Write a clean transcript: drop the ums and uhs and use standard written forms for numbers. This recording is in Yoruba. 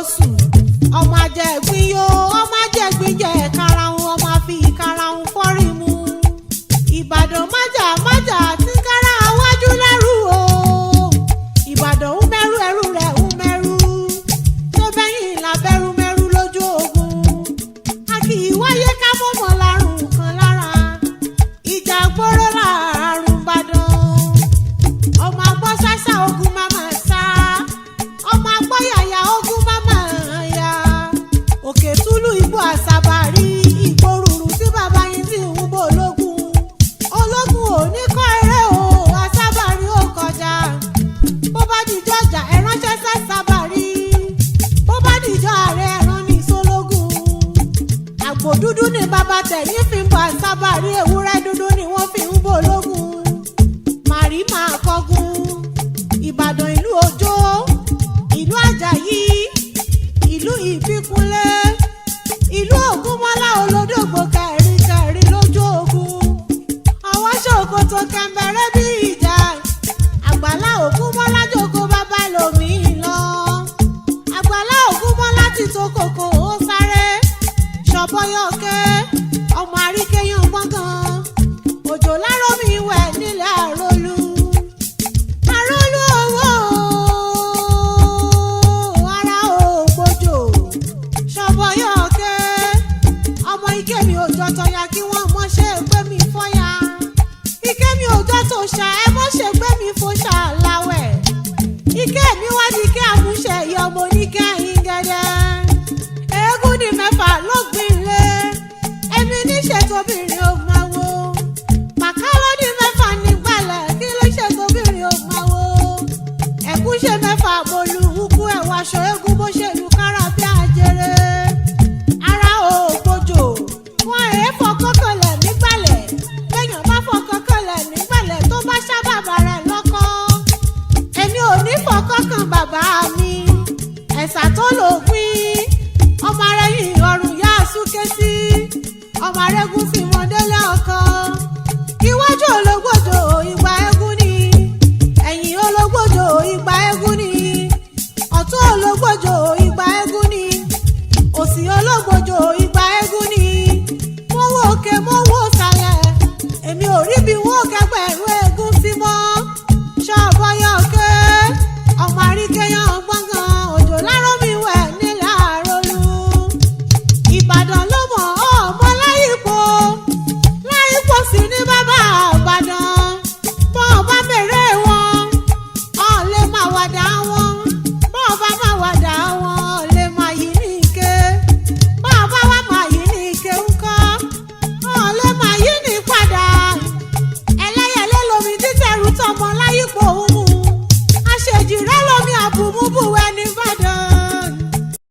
oṣù ọmọ ajẹgbin yo ọmọ ajẹgbin jẹ karahun ọmọ àfi karahun fọ́rí mu Ìbàdàn májà májà tí kára wájú lẹ́rù o Ìbàdàn ń mẹ́rù ẹrú rẹ̀ ń mẹ́rù tó bẹ́yìn là bẹ́rù mẹ́rù lójú ogun a kì í wáyé ká mọ̀mọ́ lárùn kan lára ìjà gbóró làárùn Ìbàdàn ọmọ agbọ́ sásá ogun máma sá ọmọ agbọ́ yàyà ogun máma yá òkè túlù ìbò àṣàbàrí ìgbòrùrù tí bàbá yín sì ń bò ológun ológun ò ní kọ́ eré o àṣàbàrí ò kọjá bó bá dìjọ́ ọjà ẹ ránṣẹ́ sàṣàbàrí bó bá dìjọ́ ààrẹ ẹ̀rán ní sólógún àgbò dúdú ni bàbá tẹ̀yìn fi ń bọ àṣàbàrí ewúrẹ́ dúdú ni wọ́n fi ń bò ológun màrí máa